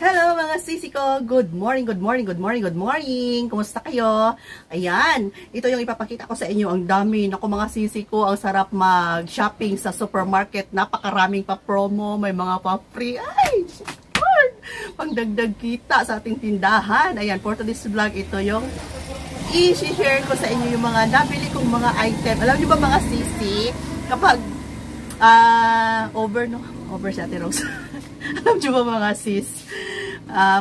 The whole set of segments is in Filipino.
Hello mga sisi ko! Good morning, good morning, good morning, good morning! Kumusta kayo? Ayan, ito yung ipapakita ko sa inyo. Ang dami. Naku mga sisi ko, ang sarap mag-shopping sa supermarket. Napakaraming pa-promo, may mga pa-free. Ay! Pangdagdag kita sa ating tindahan. Ayan, for today's vlog, ito yung i-share ko sa inyo yung mga nabili kong mga item. Alam niyo ba mga sisi, kapag over si Ate Rose. Alam niyo ba mga sis,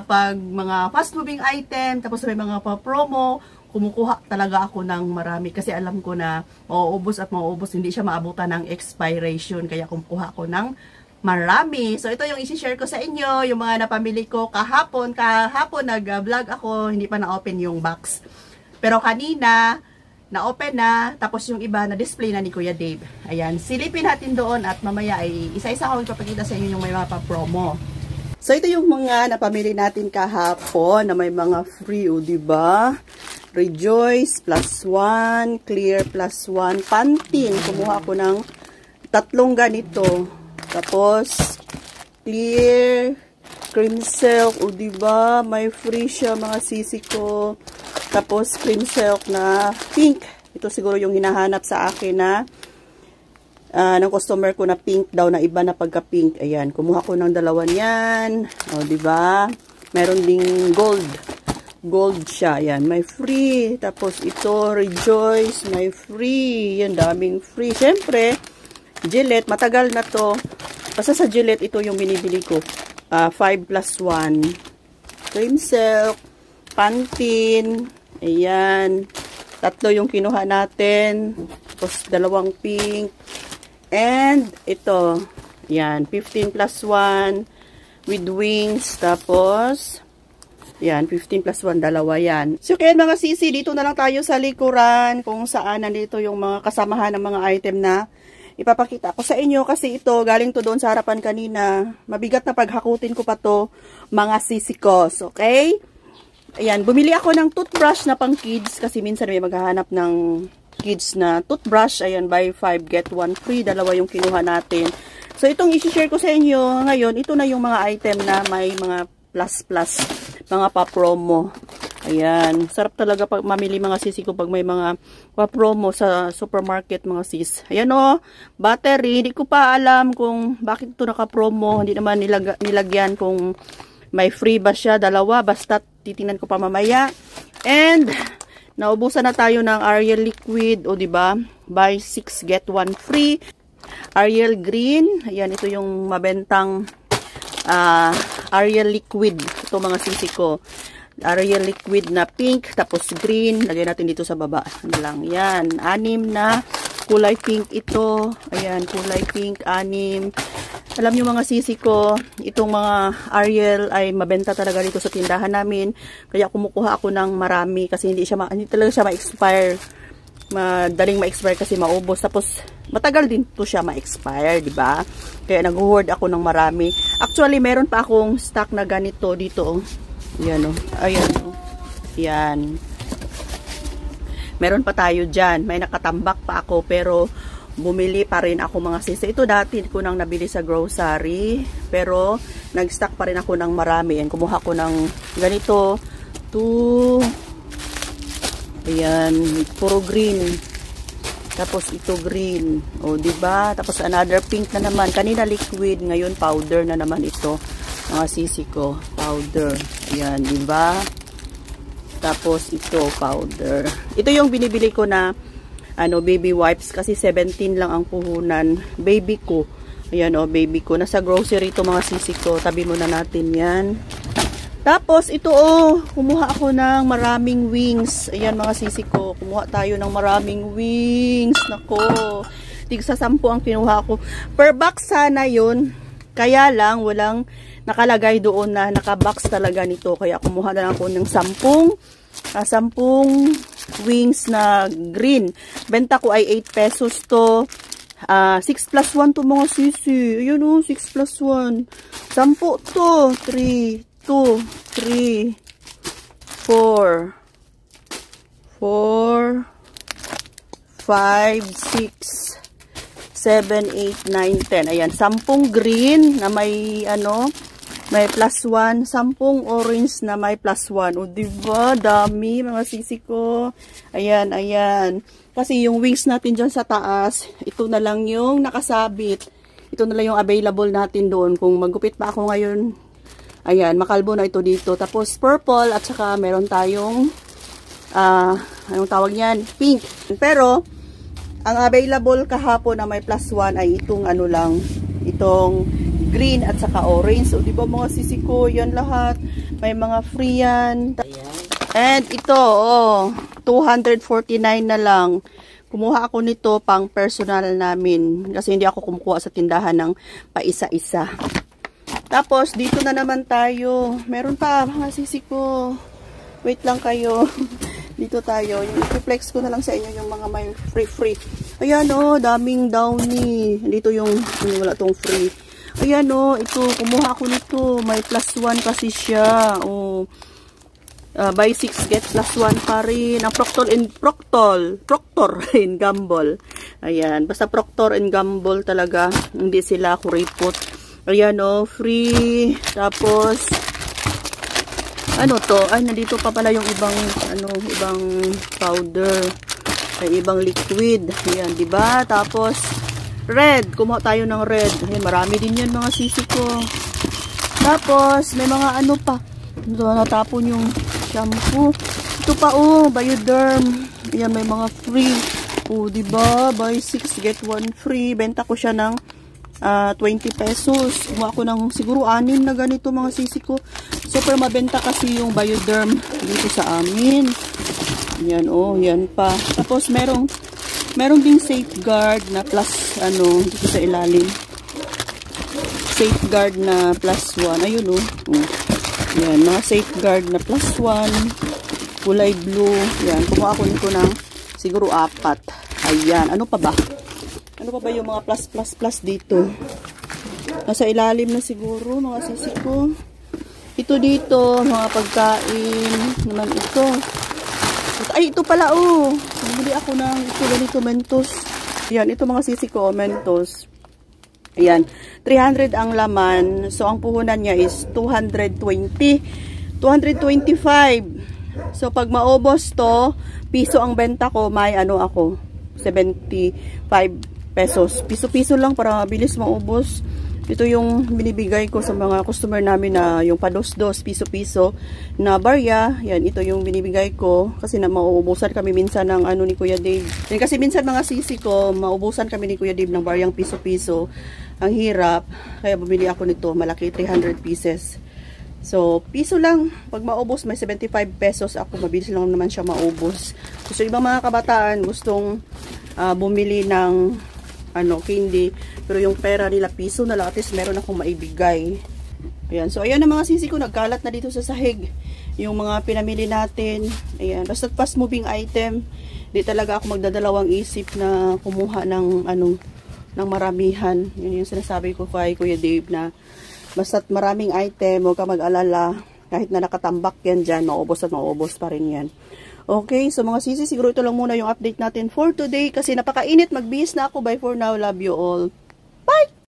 pag mga fast moving item, tapos may mga pa-promo, kumukuha talaga ako ng marami kasi alam ko na mauubos at mauubos, hindi siya maabutan ng expiration, kaya kumukuha ako ng marami. So ito yung i-share ko sa inyo, yung mga napamili ko kahapon nag-vlog ako, hindi pa na-open yung box. Pero kanina, na-open na, tapos yung iba na-display na ni Kuya Dave. Ayan, silipin natin doon at mamaya ay isa-isa ko ipapakita sa inyo yung may mga pa-promo. So ito yung mga napamili natin kahapon na may mga free, o diba? Rejoice +1, Clear +1, Pantene. Kumuha ako ng 3 ganito. Tapos, Clear, Cream Silk, o diba? May free siya mga sisi ko. Tapos, Cream Silk na pink. Ito siguro yung hinahanap sa akin na ng customer ko na pink daw, na iba na pagka-pink. Ayan, kumuha ko ng 2 yan. O, diba? Meron ding gold. Gold siya. Ayan, may free. Tapos, ito, Rejoice, may free. Yan, daming free. Siyempre, Gillette, matagal na to. Basta sa Gillette, ito yung binibili ko. 5+1. Cream Silk, Pantene. Ayan. 3 yung kinuha natin. Tapos, 2 pink. And, ito. Ayan. 15+1 with wings. Tapos, ayan. 15+1. 2 yan. So, kaya mga sisi, dito na lang tayo sa likuran kung saan nandito yung mga kasamahan ng mga item na ipapakita ko sa inyo. Kasi ito, galing to doon sa harapan kanina. Mabigat na paghakutin ko pa to, mga sisi ko. Okay? Ayan, bumili ako ng toothbrush na pang kids kasi minsan may maghahanap ng kids na toothbrush. Ayan, buy 5 get 1 free. 2 yung kinuha natin. So, itong i-share ko sa inyo ngayon, ito na yung mga item na may mga plus, mga pa-promo. Ayan, sarap talaga pag mamili mga sisi ko pag may mga pa-promo sa supermarket mga sis. Ayan o, battery. Hindi ko pa alam kung bakit ito naka-promo. Hindi naman nilagyan kung may free ba siya, 2, basta titingnan ko pa mamaya. And, naubusan na tayo ng Ariel Liquid, o diba? Buy 6, get 1 free. Ariel Green, ayan, ito yung mabentang Ariel Liquid. Ito mga sisi ko. Ariel Liquid na pink, tapos green. Lagay natin dito sa baba. Ano lang, yan. 6 na kulay pink ito. Ayan, kulay pink, 6. Alam nyo mga sisi ko, itong mga Ariel ay mabenta talaga dito sa tindahan namin. Kaya kumukuha ako ng marami kasi hindi talaga siya ma-expire. Madaling ma-expire kasi maubos. Tapos matagal din to siya ma-expire, di ba? Kaya nag-hoard ako ng marami. Actually, meron pa akong stock na ganito dito. Yan o. Ayan o. Yan. Meron pa tayo dyan. May nakatambak pa ako pero bumili pa rin ako mga sisi. Ito dati ko nang nabili sa grocery. Pero, nag-stock pa rin ako ng marami. Yan, kumuha ko ng ganito. 2. Ayan. Puro green. Tapos, ito green. O, diba? Tapos, another pink na naman. Kanina liquid. Ngayon, powder na naman ito. Mga sisi ko. Powder. Ayan, diba? Tapos, ito, powder. Ito yung binibili ko na baby wipes kasi 17 lang ang puhunan. Baby ko. Ayan o, baby ko. Nasa grocery ito mga sisi ko. Tabi muna natin yan. Tapos, ito o, kumuha ako ng maraming wings. Ayan mga sisi ko. Kumuha tayo ng maraming wings. Nako. Tigsa 10 ang kinuha ko. Per box sana yun. Kaya lang, walang nakalagay doon na nakabox talaga nito. Kaya kumuha na lang ako ng 10 wings na green. Benta ko ay 8 pesos to. 6+1 to mga sisi. Ayun o, 6+1. 10 to. 3, 2, 3, 4, 5, 6, 7, 8, 9, 10. Ayan, 10 green na may may plus 1. 10 orange na may plus 1. O, diba? Dami, mga sisi ko. Ayan, ayan. Kasi yung wings natin dyan sa taas, ito na lang yung nakasabit. Ito na lang yung available natin doon. Kung maggupit pa ako ngayon, ayan, makalbo na ito dito. Tapos purple at saka meron tayong, anong tawag niyan? Pink. Pero, ang available kahapon na may plus 1 ay itong ano lang, itong green at saka orange. So, di ba mga sisi ko, yan lahat. May mga free yan. And ito, oh, 249 na lang. Kumuha ako nito pang personal namin. Kasi hindi ako kumukuha sa tindahan ng paisa-isa. Tapos, dito na naman tayo. Meron pa, mga sisi ko. Wait lang kayo. Dito tayo. Yung i-flex ko na lang sa inyo yung mga may free. Ayan o, daming downy. Dito yung, wala tong free. Ayan o, ito, kumuha ako nito. May plus 1 kasi siya. O, buy 6, get plus 1 pa rin. Ang Proctor and Gamble. Ayan, basta Proctor and Gamble talaga. Hindi sila kuripot. Ayan o, free. Tapos, ano to? Ay, nandito pa pala yung ibang, ibang powder. Ay, ibang liquid. Ayan, diba? Tapos, red. Kumuha tayo ng red. Ayan, marami din yan mga sisi ko. Tapos, may mga ano pa. Ito, natapon yung shampoo. Ito pa, oh, Bioderm. Ayan, may mga free. Oh, diba? Buy 6, get 1 free. Benta ko siya ng 20 pesos. Kumuha ko ng siguro 6 na ganito mga sisi ko. Super mabenta kasi yung Bioderm dito sa amin. Yan, oh, yan pa. Tapos merong ding Safeguard na plus dito sa ilalim. Safeguard na plus 1. Ayun, oh. Yan, mga Safeguard na plus 1. Kulay blue. Yan, kumuha ko nito ng siguro 4. Ayan, ano pa ba? Ano pa ba yung mga plus dito? Nasa ilalim na siguro, mga sisi ko. Ito dito, mga pagkain naman ito. Ay, ito pala, oh. Bumili ako ng ito, ganito, Mentos. Ayan, ito mga sisi ko, Mentos. Ayan, 300 ang laman. So, ang puhunan niya is 220. 225. So, pag maubos to, piso ang benta ko, may ako, 75 pesos. Piso-piso lang para mabilis maubos. Ito yung binibigay ko sa mga customer namin na yung pados-dos, piso-piso na barya. Yan, ito yung binibigay ko kasi na mauubusan kami minsan ng ni Kuya Dave. Yan, kasi minsan mga sisi ko, maubusan kami ni Kuya Dave ng baryang piso-piso. Ang hirap. Kaya bumili ako nito, malaki, 300 pieces. So, piso lang. Pag maubos, may 75 pesos ako. Mabilis lang naman siya maubos. So, ibang mga kabataan gustong bumili ng candy, pero yung pera nila piso na lang, at least meron akong maibigay. Ayan, so ayan ang mga sisi ko, nagkalat na dito sa sahig yung mga pinamili natin. Ayan, basta fast moving item, di talaga ako magdadalawang isip na kumuha ng ng maramihan. Yun yung sinasabi ko kay Kuya Dave na basta maraming item, huwag ka mag-alala, kahit na nakatambak yan dyan, maubos at maubos pa rin yan. Okay, so mga sisi, siguro ito lang muna yung update natin for today kasi napakainit. Magbihis na ako. Bye for now. Love you all.